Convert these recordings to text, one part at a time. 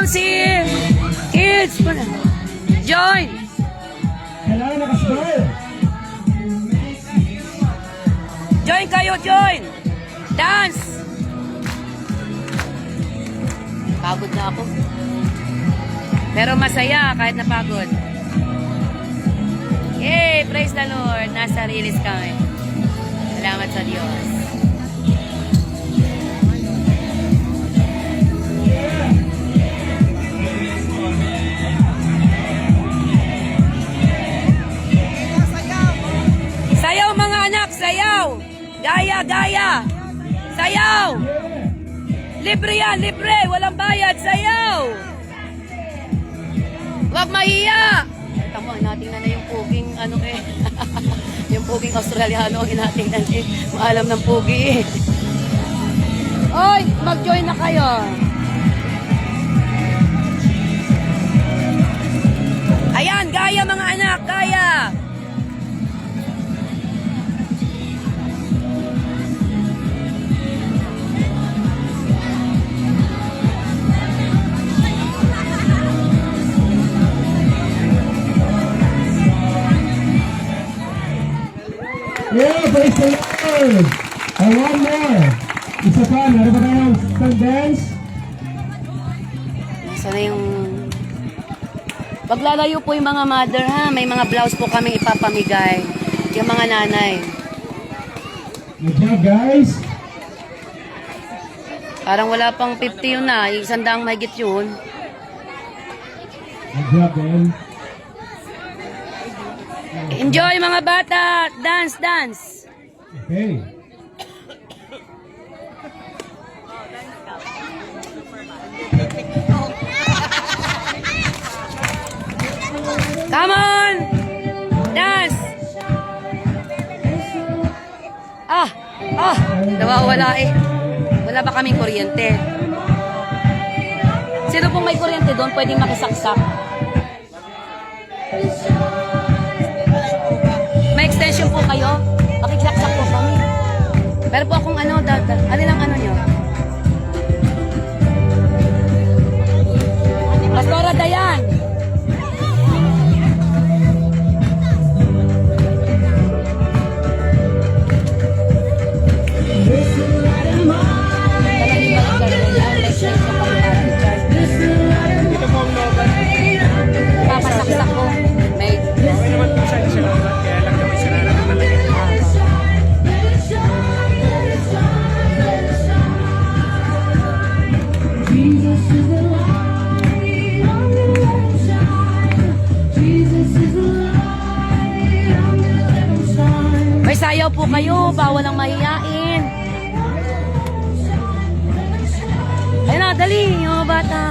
lang si Kids. Join. Kailangan nakasbay. Join kayo, join. Dance. Pagod na ako. Pero masaya kahit napagod. Yay! Praise the Lord. Nasa release kami. Salamat sa Diyos. Sayaw mga anak, sayaw! Gaya, gaya! Sayaw! Libre yan, libre! Walang bayad, sayaw! Huwag mahiya! Tamo, natingnan na yung puging, ano eh. Yung puging Australiano, natingnan eh. Maalam ng pugi eh. Oy, mag-join na kayo. Ayan, gaya mga anak, gaya! Yeah, praise the Lord. And one more. Isa pa, meron ba tayong stand dance? Sana yung... Paglalayo po yung mga mother ha, may mga blouse po kaming ipapamigay. Yung mga nanay. Good job, guys. Parang wala pang 50 yun na, 100 mahigit yun. Good job, man. Enjoy mga bata! Dance, dance! Okay. Come on! Dance! Nawawala eh. Wala ba kaming kuryente? Sino pong may kuryente doon pwedeng makisaksak? May extension po kayo? Makisaksak po kami. Pero po akong ano, ano lang ano nyo? Pastora Dayan! Papasaksak ko. May... Okay naman po siya isa lang, kaya lang naman siya nararamdaman na yun. May sayaw po kayo, bawal ang mahihain. Ayun na, dali, yung mga bata.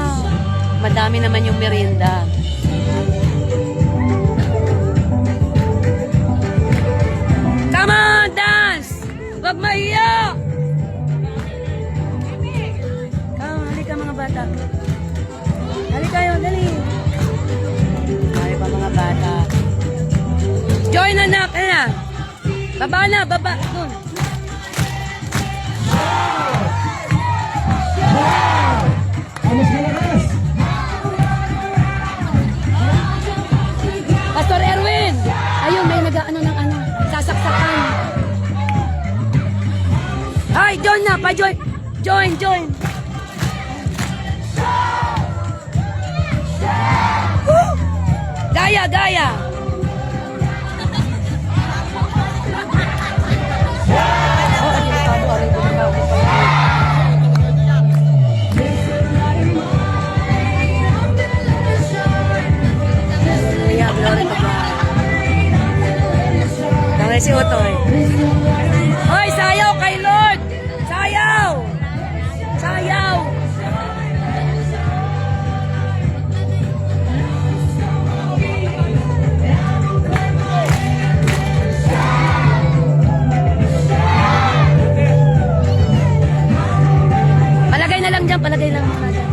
Madami naman yung merienda. Come on, dance! Huwag mahiya! Halika mga bata. Halika kayo, dali. Ay pa mga bata. Join anak, ayun na. Baba na, baba. Doon. Amas malakas. Pastor Erwin! Ayun, may nag-ano ng ano, sasaksakan. Ay, join na, pa-join. Join, join. Woo! Gaya, gaya. Si Otoy. Hoy, sayaw kay Lord! Sayaw! Sayaw! Palagay na lang dyan, palagay lang muna dyan.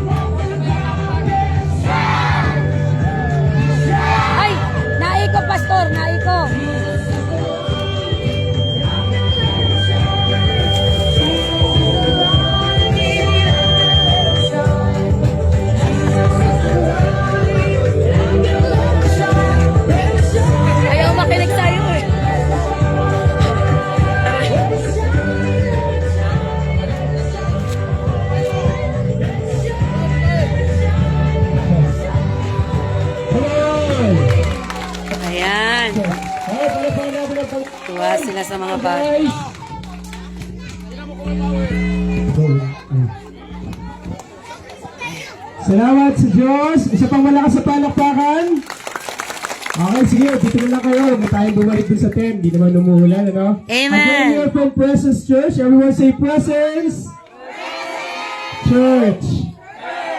Ay! Naiko, pastor! Naiko! yan. Ay, palapakan natin ang pang... Tuwa sila sa mga bata. Guys! Salamat sa Diyos. Isa pang malakas sa palakpakan. Okay, sige. Dito na lang kayo. Huwag na tayong bumalik dun sa tent. Hindi naman umuulan, ano? Amen. Again, here from Presence Church. Everyone say Presence Church.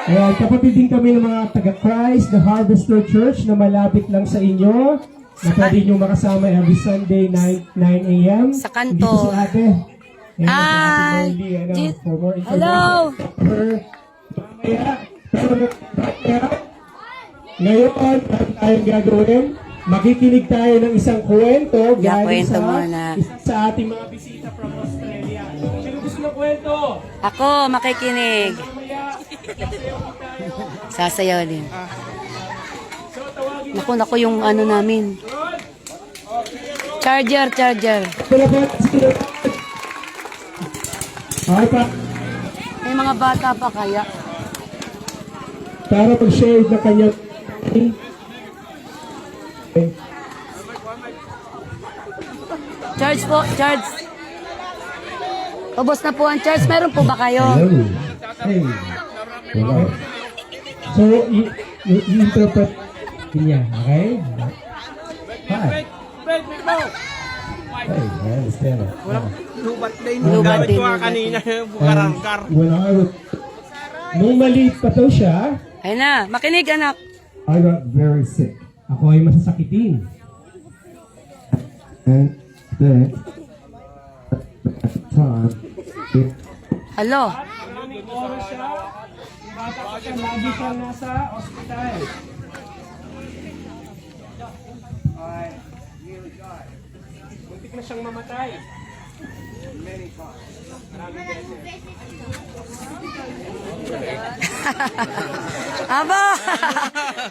Ayan, kapatid din kami ng mga taga-Christ, the Harvester Church na malapit lang sa inyo. Na pwede nyo makasama every Sunday 9 a.m. Sa kanto. Dito si ate. Ayan, Hi. si Ate Molly, ano, Ji- for more Hello. Mamaya, ngayon, ano tayong gagawin? Makikinig tayo ng isang kwento Yeah, galing kwento sa muna. isa sa ating mga bisita from Australia. Sino gusto ng kwento? Ako, makikinig. Mamaya, sasayaw tayo. Sasayaw din. So, tawagin Naku, yung ano namin. Charger. Salamat, salamat. Okay pa, May mga bata pa kaya. para mag-share na kanyang Charge po, charge. Ubos na po ang charge. Meron po ba kayo? Hello. Hey. Hello. So, i-interpret niya, okay? Hi. Hey, I understand it. Lubat din. Lubat Gamit din, ko nga lubat kanina. And Bukarangkar. when I was, nung maliit pa to siya, Ayun na, makinig anak. I got very sick. Ako ay masasakitin. And then, at the time, Alo. maraming oras siya, bata pa siya, lagi siyang nasa ospital. Ay, really God. Muntik na siyang mamatay. Many times. Maraming beses. Aba!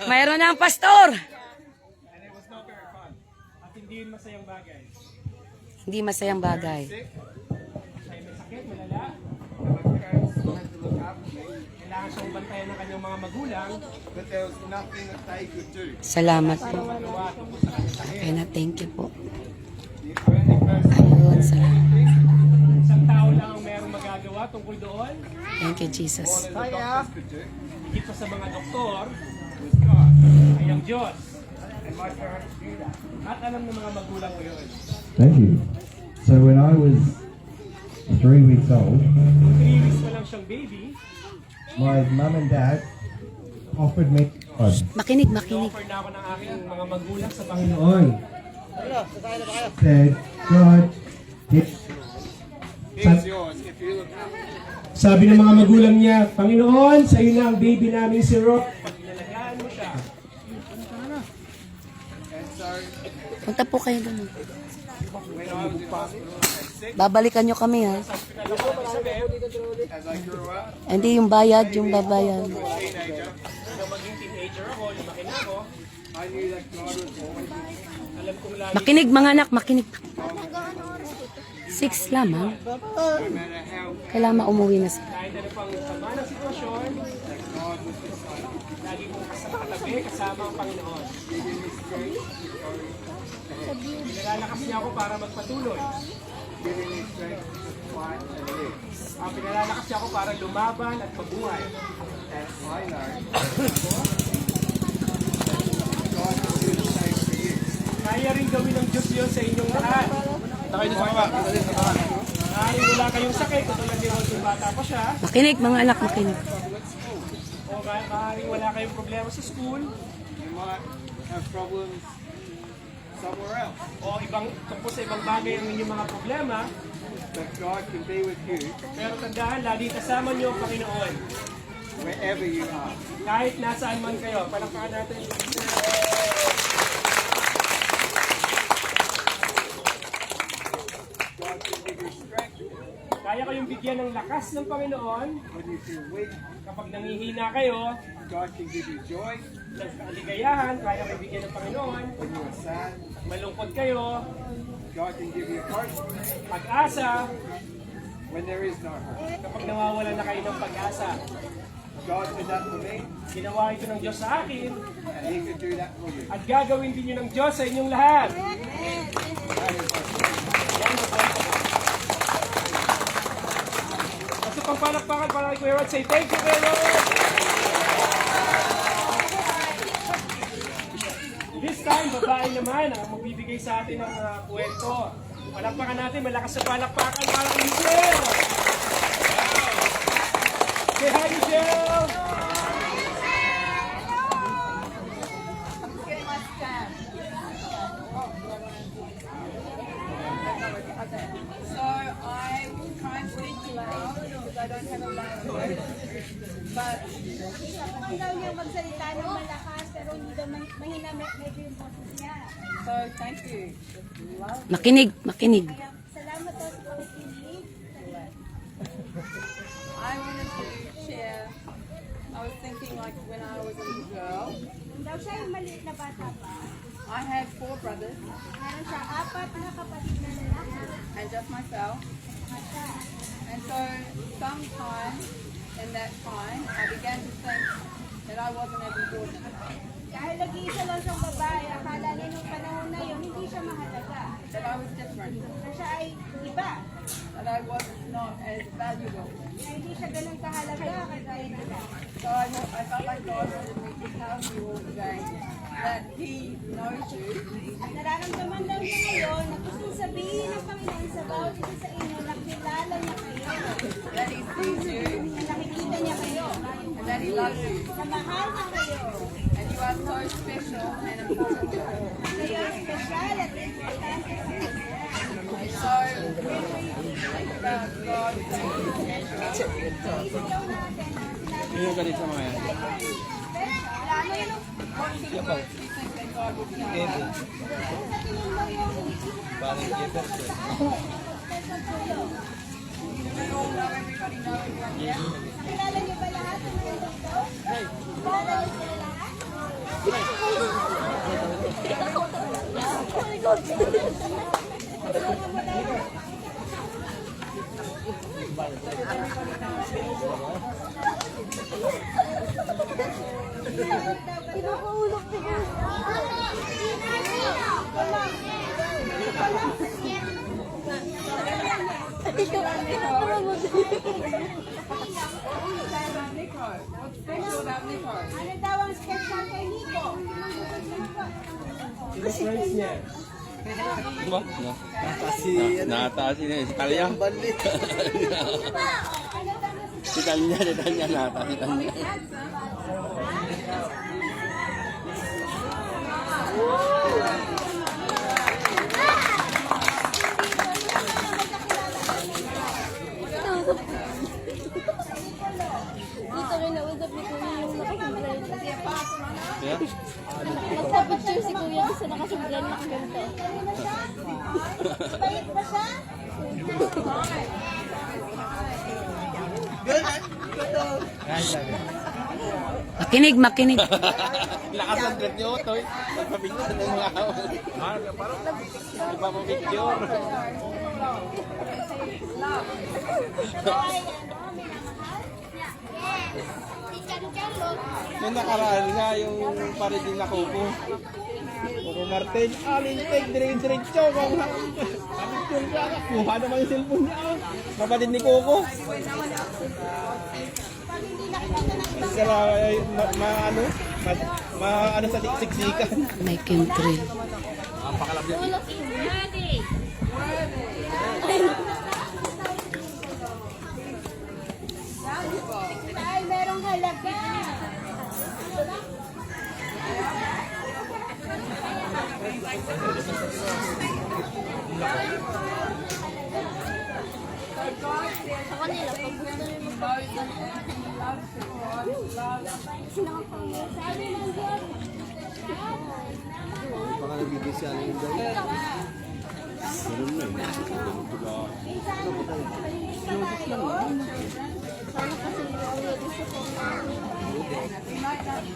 Mayroon na ang pastor. And it was not very fun. At hindi yun masayang bagay. Hindi masayang bagay. Siya ay may sakit, malala. Kailangan siyang bantayan ng kanyang mga magulang. But there was nothing that they could do. Salamat po. Magawa tungkol sa kanyang sakit. Okay na, thank you po. The only person Ayun, salamat. Isang tao lang ang mayroong magagawa tungkol doon. Thank you, Jesus. the doctors could do Higit pa sa mga doktor, was God. ay ang Diyos. And my parents knew that. At alam ng mga magulang ko yun. Thank you. So when I was 3 weeks old, Nung 3 weeks pa lang siyang baby, my mum and dad offered me God. Makinig. offer na ako ng aking mga magulang sa Panginoon. Said, God, Here's yours. If you look up, Sabi ng mga magulang niya, Panginoon, sa iyo na ang baby namin si Rock. Pag inalagaan mo siya, and so Punta po kayo doon. when I was in hospital at 6, Babalikan nyo kami ha. pinalaki ko Isabel, as I grew up, Hindi yung bayad, yung babayad. teenager, nung maging teenager ako, lumaki na ako, I knew that God was always with me. alam kong lagi, Makinig mga anak, makinig. 6 lamang. No matter how Kailangan umuwi na sila. kahit ano pang sama ng sitwasyon, God was beside me, lagi kong katabi, kasama ang Panginoon. giving me strength to go ahead, Pinalalakas niya ako para magpatuloy. giving me strength to fight and live. Pinalalakas niya ako para lumaban at mabuhay. And I know God will do the same for you. Kaya rin gawin ng Diyos yun sa inyong lahat. Maaaring wala kayong sakit, katulad ni Rose yung bata pa siya. Makinig mga anak, makinig. O maaaring wala kayong problema sa school. You might have problems somewhere else, O tungkol sa ibang bagay ang inyong mga problema. but God can be with you Pero tandaan, lagi kasama niyo ang Panginoon. wherever you are. Kahit nasaan man kayo. Palakpakan natin. God can give you strength Kaya kayong bigyan ng lakas ng Panginoon. when you feel weak. Kapag nangihina kayo, God can give you joy ng kaligayahan, kaya kayo bigyan ng Panginoon. when you are sad. Malungkot kayo, God can give you hope pag-asa, when there is no hope. kapag nawawala na kayo ng pag-asa. God did that for me, Ginawa ito ng Diyos sa akin, and He could do that for you. at gagawin din yun ng Diyos sa inyong lahat. Basta pang palakpakan para kay Kuya Rod. Say thank you, Kuya Rod! This time, babae naman ang magbibigay sa atin ng kwento. Palakpakan natin, malakas sa palakpakan para kay Michelle! Say hi, Michelle! So I will try and speak loud because I don't have a language. But Kung daw niya magsalita ng malakas, pero hindi daw mahina medyo yung boses niya. so thank you. Love. Makinig, makinig. Salamat daw sa pakikinig. I wanted to share. I was thinking like when I was a little girl. Kung daw siya yung maliit na bata pa, I had 4 brothers meron siya 4 na kapatid na lalaki. and just myself. And so sometime in that time I began to think that I wasn't as important. Dahil nag-iisa lang siyang babae, akala niya nung panahon na yun, hindi siya mahalaga. That I was different. Na siya ay iba. That I was not as valuable. Na hindi siya ganun kahalaga kagaya nila. So I felt like God wanted me to tell you all today that He knows you, At nararamdaman daw niya ngayon na gustong sabihin ng Panginoon sa bawat isa sa inyo na kilala niya kayo. that He sees you, Na nakikita niya kayo. and that He loves you. Na mahal na kayo. And you are so special and important to all. Kayo ang espesyal at importante sa kanya. So when we think about God, Isip daw natin ang sinabi Yung ganito mga yan. special. what sort of words do you think that God would say? Sa tingin mo yung special tulong. Do we all know everybody know everyone here? Kilala niyo ba lahat ng mga dito? Kilala niyo sila lahat? Tulungan mo daw. Kinukulog niya. Nico, what's special about Nico? Ano daw ang special kay Nico? Sino friends niya? Diba? No. Natasi na si Talia. Si Talia, natasi Talia. Dito rin nausap ni Kuya yung nakasumbrero. Yeah? Nagpapicture si Kuya doon sa nakasumbrero na ganito. Bayit ba siya? Makinig, makinig. Lakas ng trip niyo, Toy. Nagpapicture ng mga ako. Nagpapicture. Yung nakaraan nga, yung parin din na Coco. Coco Martin, alintig, diretso. Picture siya. Kuha naman yung cellphone niya. Kapatid ni Coco. Kaya ano sa siksikan. May chemtrail. Ay, merong halaga. Sabi ng Diyos,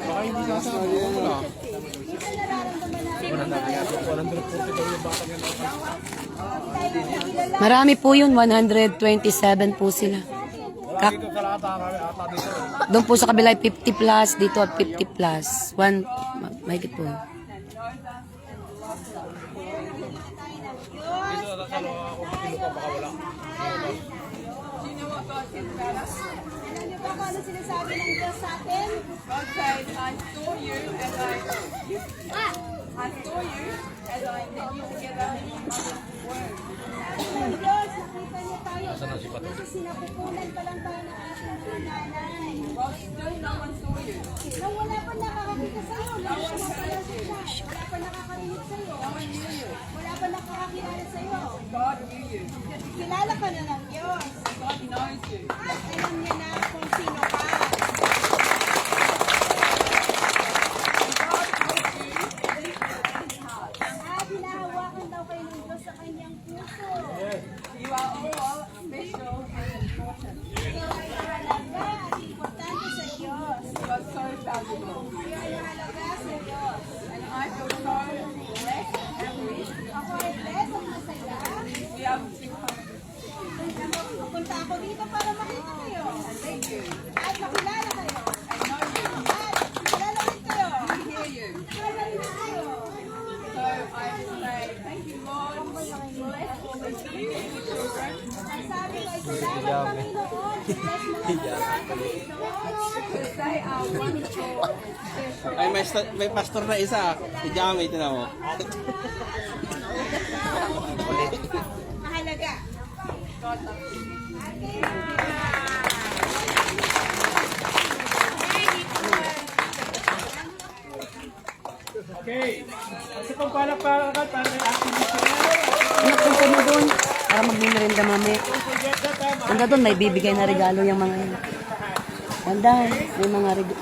Baka hindi sasama ko na. Marami po yun, 127 po sila. Dito sa lahat, ata dito. Doon po sa kabila ay 50 plus, dito at 50 plus. Mahigit po. Dito sa loob ako, kilo pa baka wala. Do you know what God says about us? Alam niyo ba kung ano sinasabi ng Diyos sa atin? God says, I saw you as I knit you together in your mother's womb. Sabi ng Diyos, nakita niya tayo. Kasi sinapupunan pa lang tayo ng ating mga nanay. Well, still no one saw you. Nang wala pa nakakakita sa'yo, nang wala pa wala pa nakakarinig sa'yo, wala pa nakakakilala sa'yo. God knew you. Kilala ka na ng Diyos. God knows you. At alam niya na kung sino ka. At hinahawakan daw kayo ng Diyos sa kanyang puso. You are all special and important. Ikaw ay mahalaga at importante sa Diyos. You are so valuable. Ikaw ay mahalaga sa Diyos. And I feel so blessed and rich Ako ay blessed at masaya. to be able to come. Pupunta ako dito para makita kayo. Thank you. At makilala kayo. I know you. At kilala rin kayo. I hear you. Kilala rin kayo. So I say, thank you, Lord. Bless all these beautiful children. Ang sabi ko ay salamat Panginoon. Bless mga bata dito. Because they are wonderful and special. Ay, may pastor na isa. Si Jamie, tinan mo. Mahalaga. God loves you. Okay. Sa pagpalakpakan para may ating missionary. Anak, punta mo doon. Para magmimerinda mami. Don't forget that Ganda doon, may bibigay na regalo yung mga yun. Ganda,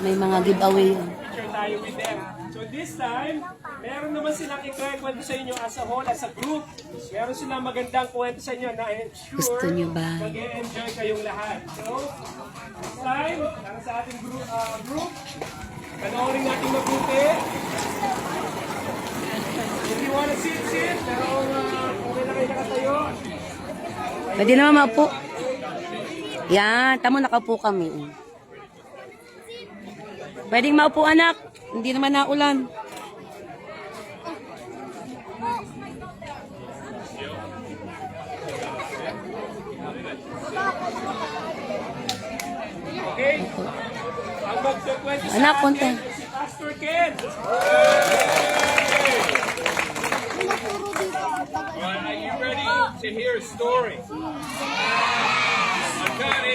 may mga giveaway yun. picture tayo with them. So this time, meron naman silang ikwento sa inyo as a whole, as a group. Meron silang magandang kwento sa inyo na I'm sure Gusto niyo ba? mag-enjoy kayong lahat. So, this time, para sa ating group, panoorin natin mabuti. If you wanna sit, pero okay na kayo nakatayo. Pwede naman maupo. Yan, tamo nakaupo kami. Pwedeng maupo anak. Hindi naman naulan. Okay? Ang magkukwento sa Anak, atin punta. si Pastor Ken. Are you ready to hear a story? I've got a